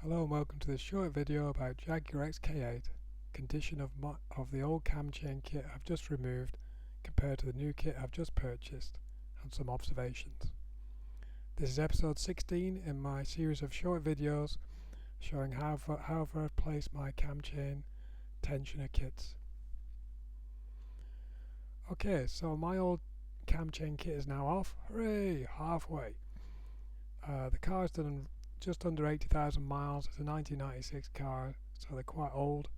Hello and welcome to this short video about Jaguar XK8, condition of the old cam chain kit I've just removed compared to the new kit I've just purchased, and some observations. This is episode 16 in my series of short videos showing how I've placed my cam chain tensioner kits. Okay, so my old cam chain kit is now off. Hooray! Halfway. The car's done just under 80,000 miles. It's a 1996 car, so they're quite old,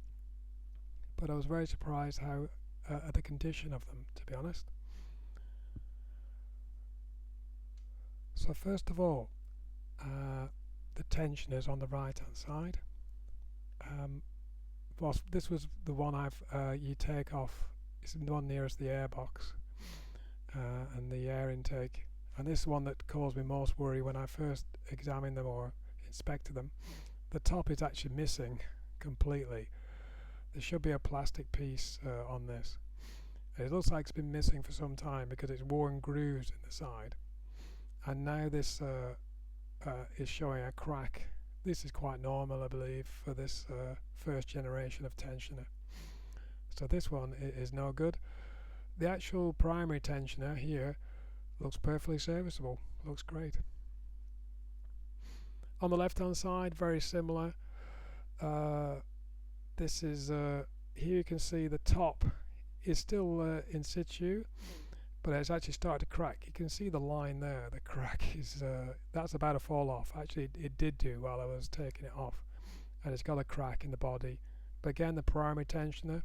but I was very surprised how at the condition of them, to be honest. So first of all, the tensioners on the right hand side. Well, this was the one you take off. It's the one nearest the airbox and the air intake. And this is one that caused me most worry when I first examined them or inspected them. The top is actually missing completely. There should be a plastic piece on this. It looks like it's been missing for some time because it's worn grooves in the side. And now this is showing a crack. This is quite normal, I believe, for this first generation of tensioner. So this one is no good. The actual primary tensioner here looks perfectly serviceable, looks great. On the left hand side, very similar. This is here you can see the top is still in situ, but it's actually started to crack. You can see the line there. The crack is that's about to fall off. Actually it did do while I was taking it off, and it's got a crack in the body. But again, the primary tensioner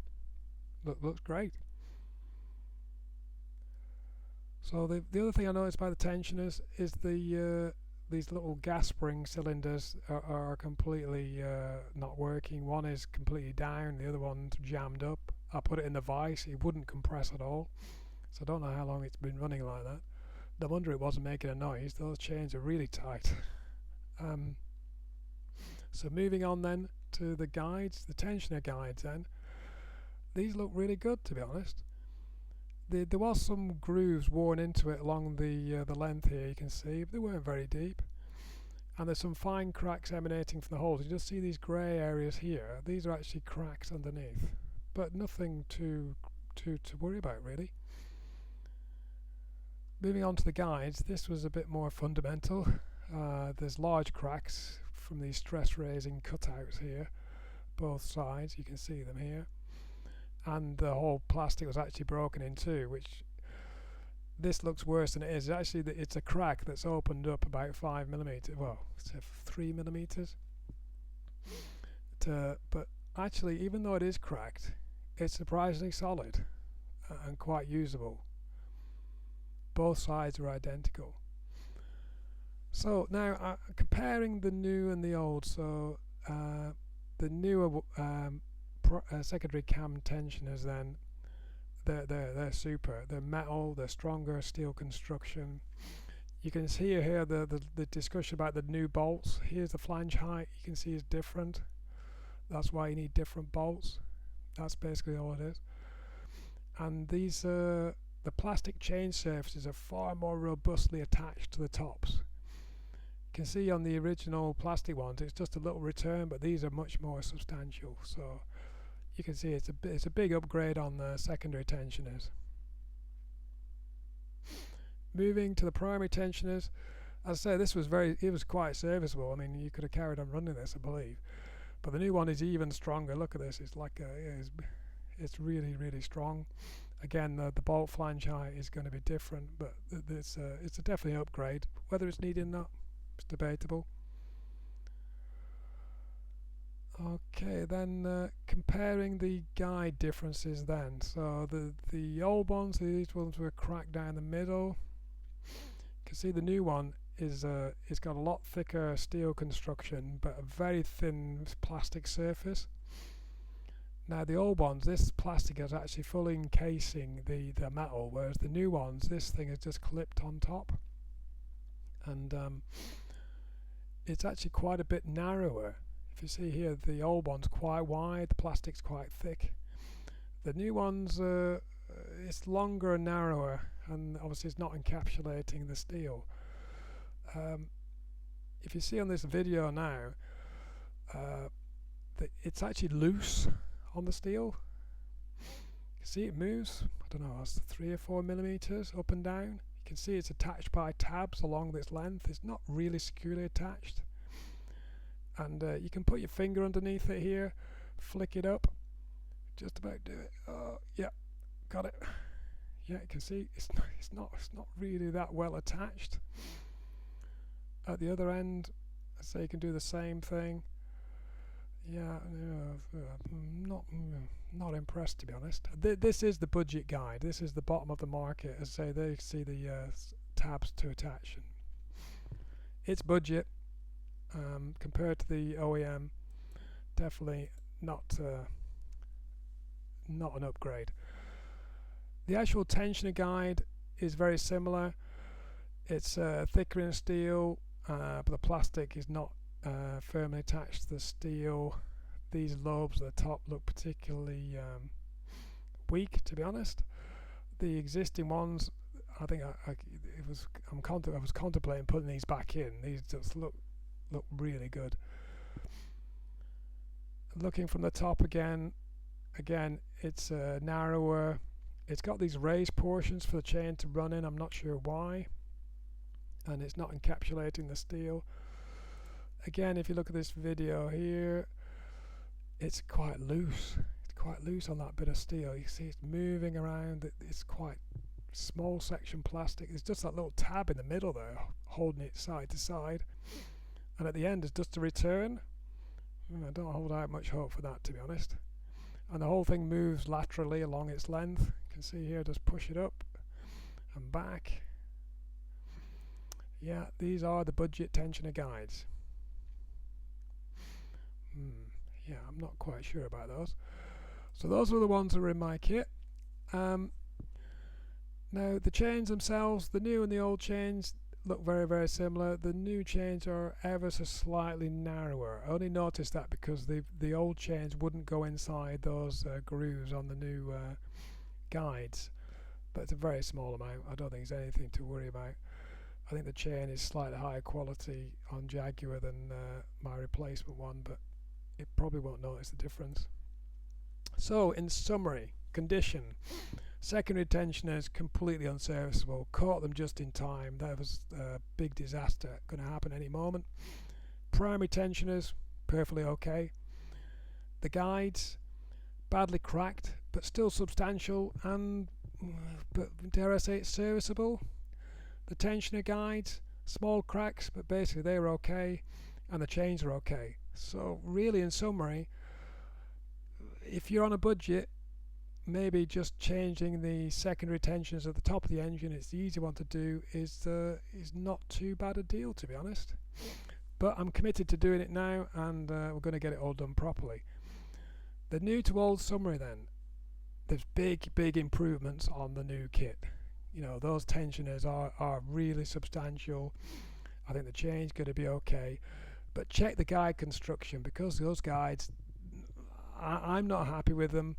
looks great. So the other thing I noticed by the tensioners is these little gas spring cylinders are completely not working. One is completely down, the other one's jammed up. I put it in the vise, it wouldn't compress at all. So I don't know how long it's been running like that. No wonder it wasn't making a noise. Those chains are really tight. So moving on then to the guides, the tensioner guides then. These look really good, to be honest. There was some grooves worn into it along the length here, you can see, but they weren't very deep. And there's some fine cracks emanating from the holes. You just see these grey areas here. These are actually cracks underneath, but nothing to worry about, really. Moving on to the guides, this was a bit more fundamental. There's large cracks from these stress-raising cutouts here, both sides. You can see them here. And the whole plastic was actually broken in two, which this looks worse than it is. Actually, it's a crack that's opened up about 5 millimeters. Well, it's 3 millimeters. But actually, even though it is cracked, it's surprisingly solid and quite usable. Both sides are identical. So now, comparing the new and the old. So the newer secondary cam tensioners, then they're super. They're metal, they're stronger steel construction. You can see here the discussion about the new bolts. Here's the flange height, you can see is different. That's why you need different bolts. That's basically all it is. And these the plastic chain surfaces are far more robustly attached to the tops. You can see on the original plastic ones it's just a little return, but these are much more substantial. So you can see it's a big upgrade on the secondary tensioners. Moving to the primary tensioners, as I say, it was quite serviceable. I mean, you could have carried on running this, I believe. But the new one is even stronger. Look at this; it's like it's really, really strong. Again, the bolt flange height is going to be different, but it's a definitely upgrade. Whether it's needed or not, it's debatable. Okay, then comparing the guide differences then. So the old ones, these ones were cracked down the middle. You can see the new one is it's got a lot thicker steel construction but a very thin plastic surface. Now the old ones, this plastic is actually fully encasing the metal, whereas the new ones, this thing is just clipped on top. And it's actually quite a bit narrower. If you see here, the old one's quite wide, the plastic's quite thick. The new one's it's longer and narrower, and obviously it's not encapsulating the steel. If you see on this video now, it's actually loose on the steel. You can see it moves, I don't know, it's 3 or 4 millimeters up and down. You can see it's attached by tabs along this length. It's not really securely attached. And you can put your finger underneath it here, flick it up, just about do it. Oh yeah, got it. Yeah, you can see it's not really that well attached. At the other end, so you can do the same thing. Yeah, not impressed, to be honest. This is the budget guide. This is the bottom of the market. As I say, they see the tabs to attach. It's budget compared to the OEM. Definitely not an upgrade. The actual tensioner guide is very similar. It's thicker in steel, but the plastic is not firmly attached to the steel. These lobes at the top look particularly weak, to be honest. The existing ones, I think I was contemplating putting these back in. These just look really good. Looking from the top again, it's narrower. It's got these raised portions for the chain to run in. I'm not sure why. And it's not encapsulating the steel. Again, if you look at this video here, it's quite loose. It's quite loose on that bit of steel. You see it's moving around. It's quite small section plastic. There's just that little tab in the middle there, holding it side to side. And at the end is just a return. I don't hold out much hope for that, to be honest. And the whole thing moves laterally along its length. You can see here, just push it up and back. Yeah, these are the budget tensioner guides. Yeah, I'm not quite sure about those. So those were the ones that were in my kit. Now the chains themselves, the new and the old chains look very, very similar. The new chains are ever so slightly narrower. I only noticed that because the old chains wouldn't go inside those grooves on the new guides. But it's a very small amount. I don't think there's anything to worry about. I think the chain is slightly higher quality on Jaguar than my replacement one, but it probably won't notice the difference. So in summary, condition: secondary tensioners completely unserviceable. Caught them just in time. That was a big disaster, going to happen any moment. Primary tensioners perfectly okay. The guides badly cracked, but still substantial, and but dare I say it's serviceable. The tensioner guides, small cracks, but basically they were okay, and the chains are okay. So really, in summary, if you're on a budget, maybe just changing the secondary tensioners at the top of the engine, it's the easy one to do, is not too bad a deal, to be honest. But I'm committed to doing it now, and we're going to get it all done properly. The new to old summary then. There's big improvements on the new kit. You know, those tensioners are really substantial. I think the chain's going to be okay. But check the guide construction, because those guides, I'm not happy with them.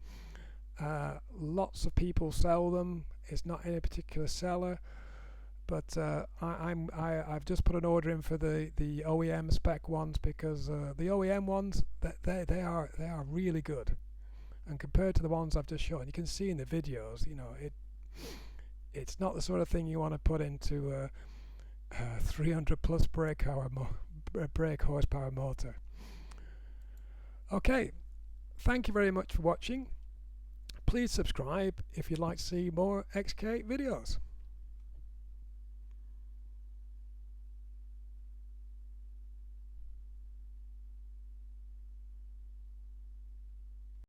Lots of people sell them. It's not any particular seller, but I've just put an order in for the OEM spec ones, because the OEM ones, they are really good, and compared to the ones I've just shown, you can see in the videos, you know, it's not the sort of thing you want to put into a 300 plus brake horsepower motor. Okay, thank you very much for watching. Please subscribe if you'd like to see more XK8 videos.